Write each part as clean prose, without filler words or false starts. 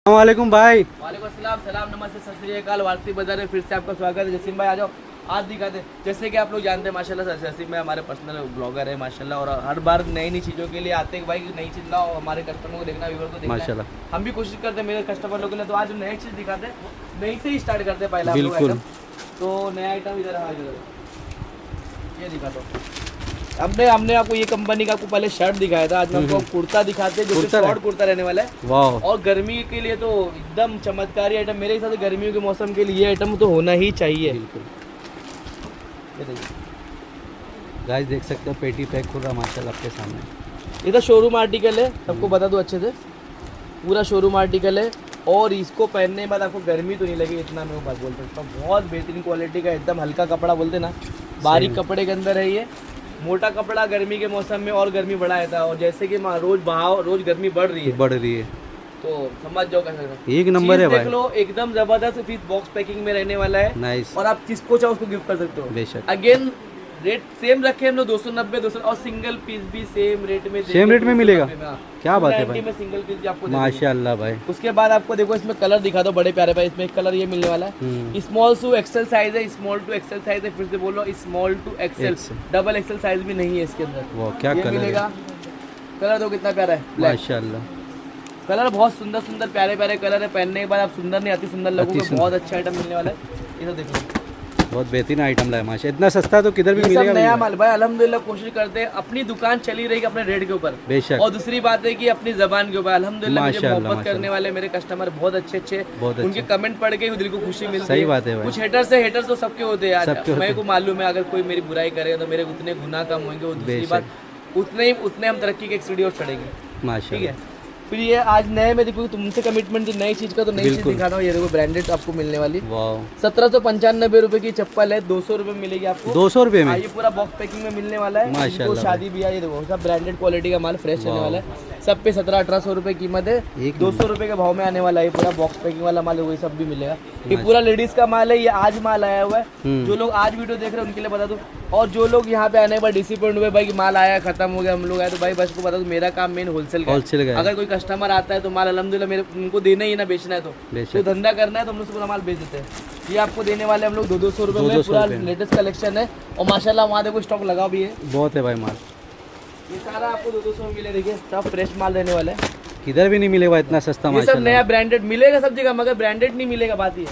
वालेकुम भाई। वालेकुम अस्सलाम, सलाम, नमस्ते, सत श्री अकाल। वारसी बाजार में फिर से आपका स्वागत है। जसीम भाई आ जाओ, आज दिखाते। जैसे कि आप लोग जानते हैं माशाल्लाह जसीम भाई हमारे पर्सनल ब्लॉगर है माशाल्लाह, और हर बार नई नई चीज़ों के लिए आते हैं भाई, नई चीज़ लाओ, हमारे कस्टमर को देखना, व्यूअर को देखना माशाल्लाह। हम भी कोशिश करते हैं मेरे कस्टमर लोगों के लिए। तो आज नई चीज़ दिखाते हैं, नई से ही स्टार्ट करते हैं पहला बिल्कुल। तो नया आइटम इधर है, ये दिखा दो। हमने आपको ये कंपनी का आपको पहले शर्ट दिखाया था, आज मैं आपको कुर्ता दिखाते हैं जो कि शॉर्ट कुर्ता रहने वाला है। वाह। और गर्मी के लिए तो एकदम चमत्कारी आइटम, मेरे हिसाब से गर्मियों के मौसम के लिए आइटम तो होना ही चाहिए। बिल्कुल। ये देखिए, गाइस देख सकते हो पेटी पैक खुल रहा माशाल्लाह आपके सामने। ये तो शोरूम आर्टिकल है, सबको बता दो अच्छे से, पूरा शोरूम आर्टिकल है। और इसको पहनने के बाद आपको गर्मी तो नहीं लगी, इतना मैं बात बोल सकता हूँ। बहुत बेहतरीन क्वालिटी का, एकदम हल्का कपड़ा बोलते ना, बारीक कपड़े के अंदर है ये। मोटा कपड़ा गर्मी के मौसम में और गर्मी बढ़ा रहता है, और जैसे कि रोज गर्मी बढ़ रही है तो समझ जाओ कैसे। एक नंबर है भाई, देख लो, एकदम जबरदस्त पीस बॉक्स पैकिंग में रहने वाला है। नाइस। और आप किसको चाहो उसको गिफ्ट कर सकते हो बेशक। अगेन रेट सेम रखे हम लोग 290 200, और सिंगल पीस भी सेम रेट में मिलेगा। क्या बात है भाई, में सिंगल पीस भी आपको माशाल्लाह भाई। उसके बाद आपको देखो इसमें कलर दिखा दो, बड़े प्यारे भाई। इसमें एक कलर ये मिलने वाला है, स्मॉल टू एक्सेल साइज है, स्मॉल टू एक्सेल साइज है। फिर से बोलो, small to XL, double XL size भी नहीं है इसके अंदर। वो क्या कलर मिलेगा, कलर दो कितना प्यारा है, माशाल्लाह। कलर बहुत सुंदर सुंदर प्यारे प्यारे कलर है, पहनने के बाद आप सुंदर नहीं आती, सुंदर लगोगे। बहुत अच्छा आइटम मिलने वाला है, ये तो देखो बहुत बेहतरीन आइटम लाया माशा। इतना सस्ता तो किधर भी मिलेगा। नया माल भाई, अल्हम्दुलिल्लाह कोशिश करते हैं अपनी दुकान चली रहेगी अपने रेट के ऊपर। बेशक। और दूसरी बात है कि अपनी जबान के ऊपर अल्हम्दुलिल्लाह मुझे मोहब्बत करने वाले मेरे कस्टमर बहुत अच्छे, उनके कमेंट पढ़ के दिल को खुशी मिलती है। सही बात है भाई। कुछ हेटर्स तो सबके होते हैं, मेरे को मालूम है, अगर कोई मेरी बुराई करेगा तो मेरे उतने गुनाह कम होंगे। और दूसरी बात, उतने हम तरक्की के एक सीढ़ी और चढ़ेंगे। माशाल्लाह। ठीक है। फिर ये आज नए में देखो, तुमसे कमिटमेंट थी नई चीज का, तो नई चीज दिखा रहा हूँ। ये देखो ब्रांडेड आपको मिलने वाली 1795 रुपए की चप्पल है, 200 रुपए मिलेगी आपको। 200 रुपए में ये पूरा बॉक्स पैकिंग में मिलने वाला है माशाल्लाह। शादी भी है, ये देखो सब ब्रांडेड क्वालिटी का माल फ्रेश रहने वाला है। सब पे 1700-1800 रुपए कीमत है, 200 रुपए के भाव में आने वाला है। पूरा बॉक्स पैकिंग वाला माल है, वही सब भी मिलेगा। ये पूरा लेडीज का माल है, ये आज माल आया हुआ है। जो लोग आज वीडियो देख रहे हैं उनके लिए बता दूं, और जो लोग यहाँ पे आने के बाद डिसअपॉइंट हुए भाई कि माल आया खत्म हो गया, हम लोग आए, तो भाई बस को बता दूं मेरा काम मेन होलसेल का है। अगर कोई कस्टमर आता है तो माल अल्हम्दुलिल्लाह मेरे उनको देना ही ना, बेचना है तो धंधा करना है तो हम लोग पूरा माल बेच देते हैं। ये आपको देने वाले हम लोग 200 रुपए में, पूरा लेटेस्ट कलेक्शन है। और माशाल्लाह वहाँ देखो स्टॉक लगा भी है, बहुत है भाई माल। ये सारा आपको 200 में मिले, देखिए सब फ्रेश माल रहने वाला है, किधर भी नहीं मिलेगा इतना सस्ता। ये सब नया ब्रांडेड मिलेगा सब जगह, मगर ब्रांडेड नहीं मिलेगा। बात ये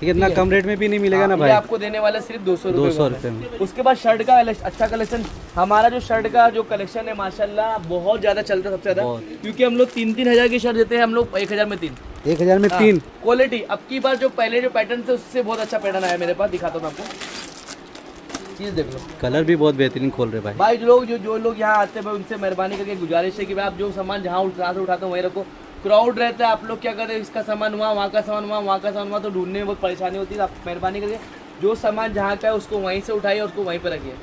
इतना कम रेट में भी नहीं मिलेगा ना भाई। ये आपको देने वाला सिर्फ 200 रुपए में। उसके बाद शर्ट का अच्छा कलेक्शन, हमारा जो शर्ट का जो कलेक्शन है माशाल्लाह बहुत ज्यादा चलता है, सबसे ज्यादा, क्योंकि हम लोग 3-3 हजार की शर्ट देते हैं, हम लोग 1000 में 3। 1000 में 3 क्वालिटी। अब की बार जो पहले जो पैटर्न थे उससे बहुत अच्छा पैटर्न आया मेरे पास, दिखाता हूँ आपको, चीज देख लो। कलर भी बहुत बेहतरीन खोल रहे भाई। जो लोग यहाँ आते हैं भाई, उनसे मेहरबानी करके गुजारिश है कि भाई आप जो सामान जहाँ उठाते हो वहीं रखो। क्राउड रहता है, आप लोग क्या करते हैं, इसका सामान वहाँ का सामान वहाँ का सामान वहाँ, तो ढूंढने में बहुत परेशानी होती है। आप मेहरबानी करके जो सामान जहाँ का है उसको वहीं से उठाइए और उसको वहीं पर रखिए।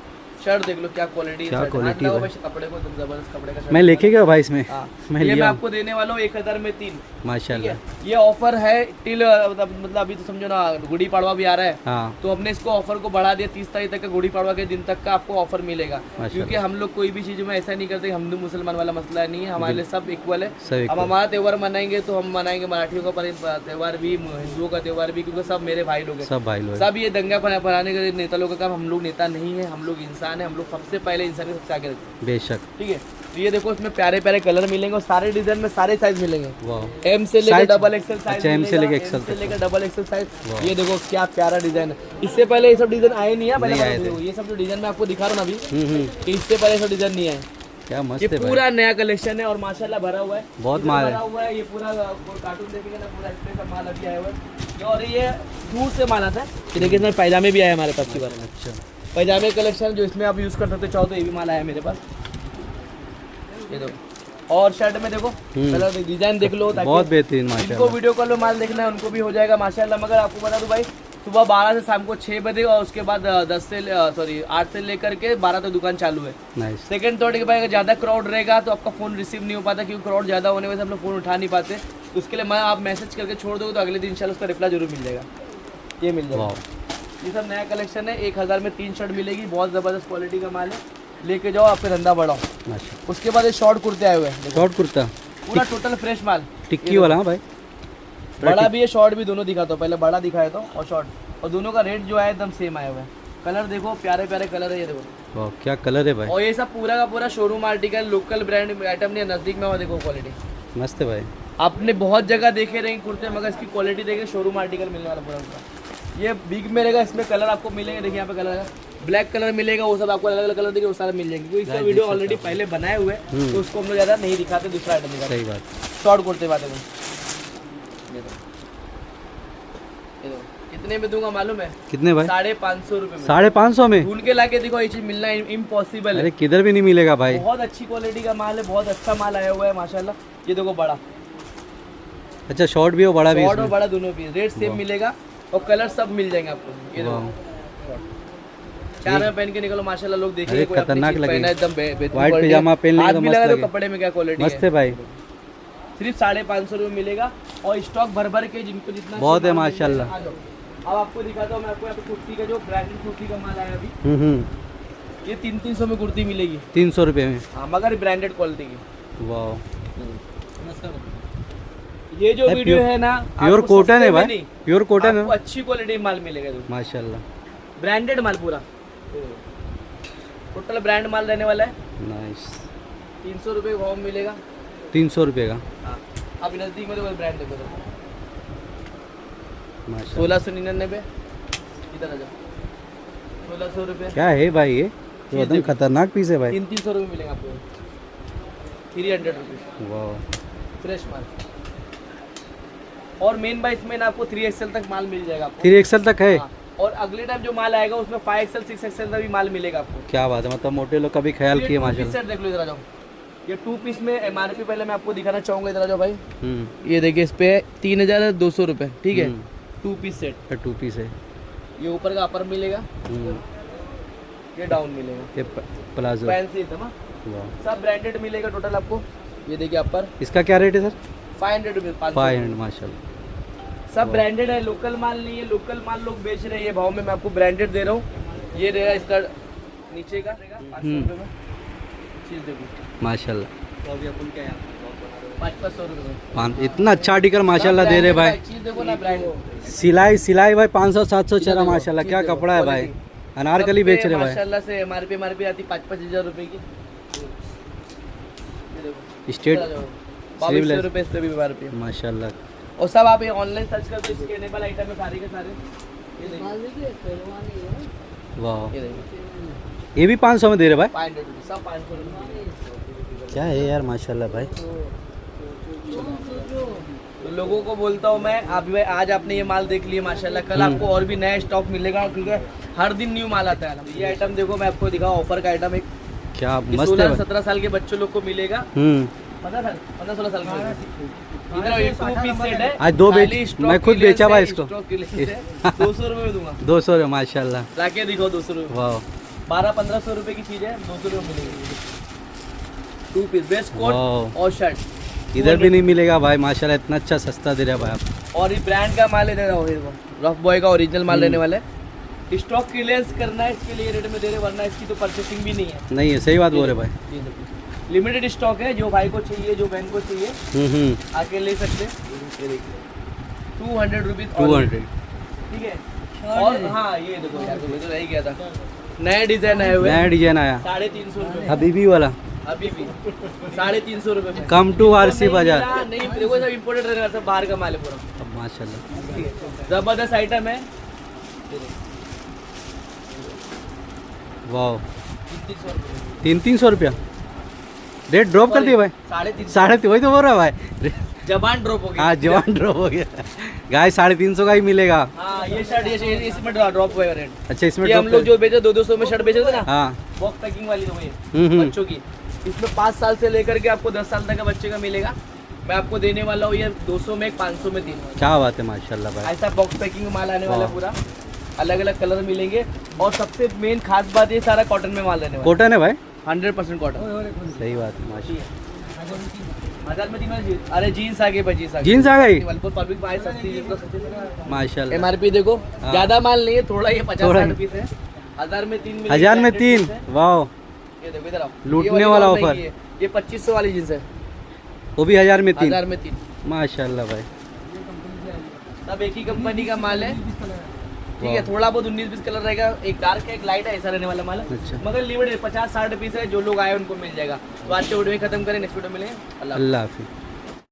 शर्ट देख लो क्या क्वालिटी है, कपड़े को जबरदस्त कपड़े का। मैं लेके गया भाई इसमें। मैं आपको देने वाला हूँ 1000 में 3 माशाल्लाह। ये ऑफर है टिल, मतलब अभी तो समझो ना गुड़ी पाड़वा भी आ रहा है, तो हमने इसको ऑफर को बढ़ा दिया। 30 तारीख तक का, गुड़ी पाड़वा के दिन तक का आपको ऑफर मिलेगा। क्योंकि हम लोग कोई भी चीज में ऐसा नहीं करते, हिंदू मुसलमान वाला मसला नहीं है, हमारे लिए सब इक्वल है। हम हमारा त्योहार मनाएंगे तो हम मनाएंगे मराठियों का त्योहार भी, हिंदुओं का त्योहार भी, क्योंकि सब मेरे भाई लोग हैं, सब ये दंगा फैलाने के नेता लोगों का काम। हम लोग नेता नहीं है, हम लोग इंसान है, हम लोग सबसे पहले इंसान के सबसे आगे रखते हैं। बेशक। ठीक है। तो ये देखो इसमें प्यारे प्यारे कलर मिलेंगे, और सारे डिजाइन में सारे साइज मिलेंगे, एम से लेकर डबल एक्सेल साइज, एम से लेकर एक्सेल लेकर डबल एक्सेल साइज। ये देखो क्या प्यारा डिजाइन है, इससे पहले ये सब डिजाइन आए नहीं है। ये सब जो डिजाइन मैं आपको दिखा रहा हूँ अभी, इससे पहले ये सब डिजाइन नहीं आए। क्या मस्त है, पूरा नया कलेक्शन है और माशाल्लाह भरा हुआ है, बहुत माल भरा हुआ है। ये पूरा कार्टून देखेंगे ना, पूरा इसमें सब माल अभी आया हुआ है, और ये दूर से माल आता है। देखिए इसमें पैजामे भी आए हमारे पास की बार। अच्छा, पैजामे कलेक्शन जो इसमें आप यूज कर सकते चाहो तो ये भी माल आया मेरे पास, ये देखो। और शर्ट में देखो कलर डिजाइन देख लो, बहुत बेहतरीन माशाल्लाह। जिनको वीडियो कॉल में माल देखना है उनको भी हो जाएगा माशाल्लाह। मगर आपको बता दूं भाई, सुबह 12 से शाम को 6 बजे, और उसके बाद 8 से लेकर के 12 तक दुकान चालू है। सेकंड थॉट के भाई, अगर ज़्यादा क्राउड रहेगा तो आपका फ़ोन रिसीव नहीं हो पाता, क्योंकि क्राउड ज़्यादा होने वजह से हम लोग फ़ोन उठा नहीं पाते। तो उसके लिए मैं आप मैसेज करके छोड़ दोगे तो अगले दिन इंशाल्लाह उसका रिप्लाई जरूर मिल जाएगा। ये मिल जाएगा। ये सब नया कलेक्शन है, 1000 में 3 शर्ट मिलेगी, बहुत ज़बरदस्त क्वालिटी का माल है, लेके जाओ, आप फिर धंधा बढ़ाओ। उसके बाद ये शॉर्ट कुर्ते आए हुए हैं, शॉर्ट कुर्ता पूरा टोटल फ्रेश माल, टिक्की वाला। हाँ भाई, बड़ा भी है शॉर्ट भी, दोनों दिखाता हूँ। पहले बड़ा दिखाया था और शॉर्ट, और दोनों का रेट जो है एकदम सेम आया हुआ है। कलर देखो, प्यारे प्यारे कलर है ये देखो। वाह क्या कलर है भाई। और ये सब पूरा का पूरा showroom article, local brand item नहीं है, नजदीक में। और देखो क्वालिटी मस्त है भाई। आपने बहुत जगह देखे रहेंगे कुर्ते, मगर इसकी क्वालिटी देखे शोरूम आर्टिकल मिलने वाला पूरा पूरा। ये बिग में रहेगा, इसमें कलर आपको मिलेंगे। देखिए यहाँ पे कलर है, ब्लैक कलर मिलेगा, वो सब आपको अलग अलग कलर देंगे, वो सारा मिल जाएंगे। क्योंकि इसका वीडियो ऑलरेडी पहले बनाए हुए हैं, तो उसको हम लोग ज़्यादा नहीं दिखाते, दूसरा आइटम दिखाते। सही बात। शॉर्ट कुर्ते बात है। ये देखो कितने में दूंगा मालूम है? कितने भाई? 550 रुपये में। 550 में ढूंढ के लाके देखो, ये चीज मिलना इम्पॉसिबल है। अरे किधर भी नहीं मिलेगा भाई। बहुत अच्छी क्वालिटी का माल है, बहुत अच्छा माल आया हुआ है माशाल्लाह। ये देखो बड़ा, अच्छा शॉर्ट भी हो बड़ा भी शॉर्ट और इसमें? बड़ा दोनों भी रेट सेम मिलेगा, और कलर सब मिल जाएंगे आपको। ये देखो चार में पहन के निकलो माशाल्लाह, लोग देखेंगे कोई खतरनाक अपनी चीज लगे। पहना एकदम बेहतरीन व्हाइट quality है। पिजामा पहन लेंगे हाथ तो भी मस्त लगा तो लगे। कपड़े में क्या क्वालिटी मस्त है भाई। सिर्फ 550 रुपये मिलेगा, और स्टॉक भर भर के, जिनको जितना बहुत है चाहिए माल माशाल्लाह। मिल जाएगा। आ जाओ। अब आपको दिखाता हूँ मैं, आपको यहाँ पे कुर्ती का जो ब्रांडेड कुर्ती का माल आया अभी, ये 300 में कुर्ती मिलेगी। 300 रुपये में? हाँ, मगर ब्रांडेड क्वालिटी की। वाह ये जो वीडियो है ना, प्योर आपको कॉटन है सस्ते में भाई, नहीं, प्योर कॉटन आपको है अच्छी क्वालिटी माल मिलेगा, माशाल्लाह। ब्रांडेड माल पूरा, टोटल ब्रांड माल रहने वाला है। नाइस। 300 रुपये भाव में मिलेगा। 300 रुपये का? हाँ, आप नजदीक में देखो ब्रांड देखो, माशाल्लाह। 1699, इधर आ जाओ, 1600 रुपये। क्या है भाई ये तो एकदम खतरनाक पीस है भाई। 300 रुपये मिलेगा आपको, 300 रुपये वाह फ्रेश माल। और मेन बाइस में आपको 3XL तक माल मिल जाएगा आपको। 3XL तक है? हाँ, और अगले टाइम जो माल आएगा उसमें 5XL 6XL का भी माल मिलेगा आपको। क्या बात है, मतलब मोटे लोग का भी ख्याल किए माशाल्लाह। सेट देख लो, इधर आ जाओ। ये 2 पीस में MRP पहले मैं आपको दिखाना चाहूँगा, इधर आ जाओ भाई। ये देखिए, इस पे 3200 रुपये, ठीक है। 2 पीस सेट, 2 पीस है। ये ऊपर का अपर मिलेगा, ये डाउन मिलेगा, ये प्लाजो फैंसी एकदम। वाह सब ब्रांडेड मिलेगा टोटल आपको। ये देखिए अपर, इसका क्या रेट है सर? 500 रुपये, 500 माशाल्लाह। सब ब्रांडेड है, लोकल माल नहीं है। लोकल माल लोग बेच रहे हैं ये भाव में, मैं आपको ब्रांडेड दे रहा हूँ। ये रहेगा इसका नीचे का रहेगा 500 रुपये में, चीज़ देखो माशाल्लाह। तो अभी अपन क्या है 500 रुपये में। इतना अच्छा आर्टिकल माशाल्लाह दे रहे भाई। चीज़ देखो ना, ब्रांड सिलाई भाई 500-700 चला माशाल्लाह। क्या कपड़ा है भाई, अनारकली बेच रहे भाई माशाल्लाह से। MRP आती 5-5 हज़ार रुपये की। स्टेट 2200 रुपये इस पे भी MRP माशाल्लाह। और सब आप ये ऑनलाइन सर्च करते हो, स्कैनेबल आइटम है सारे के सारे। ये देखिए, वाह ये देखिए, ये भी 500 में दे रहे भाई। 500 रुपये, सब 500 रुपये। क्या है यार माशाल्लाह भाई। तो लोगों को बोलता हूँ मैं, आप भाई आज आपने ये माल देख लिया माशाल्लाह, कल आपको और भी नया स्टॉक मिलेगा, क्योंकि हर दिन न्यू माल आता है। ये आइटम देखो, मैं आपको दिखाऊँ ऑफर का आइटम, एक क्या मस्त है 16-17 साल के बच्चों लोग को मिलेगा। 15-16 साल का इधर ये 2 पीस सेट है। आज 2 बेच, खाली स्टॉक मैं खुद के लिए बेचा भाई से, इसको। स्टॉक के लिए से 200 रुपये में दूंगा। 200 है माशाल्लाह। लाके दिखाओ 200 रुपये। वाह 1200-1500 रुपये की चीज़ है, 200 रुपये मिलेगी। 2 पीस बेस्ट कोट वाह। और शर्ट इधर भी नहीं मिलेगा भाई माशाल्लाह। इतना अच्छा सस्ता दे रहा है भाई आप। और ये ब्रांड का माल है, रफ बॉय का ओरिजिनल माल रहने वाला है। स्टॉक क्लियरेंस करना है, इसके लिए रेट में दे रहे, वरना इसकी तो परचेसिंग भी नहीं है। नहीं है, सही बात बोल रहे भाई। लिमिटेड स्टॉक है, जो भाई को चाहिए, जो बहन को चाहिए आके ले सकते हैं। ये देखिए 200 रुपीज़ 200 ठीक है। और हाँ ये देखो यार, तुम्हें तो रह गया था, नया डिजाइन आया हुआ है, नया डिजाइन आया 350 रुपये हबीबी वाला। अभी भी 350 रुपये में। कम टू RC बाजार। नहीं देखो, सब इम्पोर्टेड रहने वाला, बाहर का माल है पूरा। अब माशाल्लाह जबरदस्त आइटम है। वाह 300 रुपये, 300 रुपया रेट ड्रॉप कर दिए भाई। 350 350 वही तो बोल रहा भाई। जबान ड्रॉप हो गई। हाँ जवान ड्रॉप हो गया गाय। 350 का ही मिलेगा। हाँ ये शर्ट, ये इसमें ड्रॉप हुआ है रेट। अच्छा इसमें ये हम drop लोग कर- जो बेचे 200 में शर्ट बेच रहे थे ना, हाँ बॉक्स पैकिंग वाली, तो ये बच्चों की, इसमें 5 साल से लेकर के आपको 10 साल तक का बच्चे का मिलेगा। मैं आपको देने वाला हूँ ये 200 में 500 में 3। क्या बात है माशाल्लाह भाई। ऐसा बॉक्स पैकिंग माल आने वाला है वाह। पूरा, अलग अलग कलर मिलेंगे। और सबसे मेन खास बात, ये सारा कॉटन में माल रहने वाला कॉटन है भाई। 100% कॉटन। सही बात है माशाल्लाह। 1000 में 3 अरे जीन्स आ गई भाई, जीन्स आ गई पब्लिक भाई सस्ती जीन्स। माशाल्लाह। MRP देखो, हाँ। ज्यादा माल नहीं है, थोड़ा ये 50-60 पीस है। 1000 में 3 मिलेगी। 1000 में 3 वाह। ये देखो इधर आओ, लूटने वाला ऑफर। ये 2500 वाली जींस है, वो भी 1000 में 3 1000 में 3। माशाल्लाह भाई। सब एक ही कंपनी का माल है, ठीक है। थोड़ा बहुत 19-20 कलर रहेगा, एक डार्क है एक लाइट है, ऐसा रहने वाला माल है, अच्छा। मगर लिमिटेड 50-60 पीस है, जो लोग आए उनको मिल जाएगा। तो आज के वीडियो में खत्म करें, नेक्स्ट वीडियो मिलेंगे। अल्लाह हाफिज़।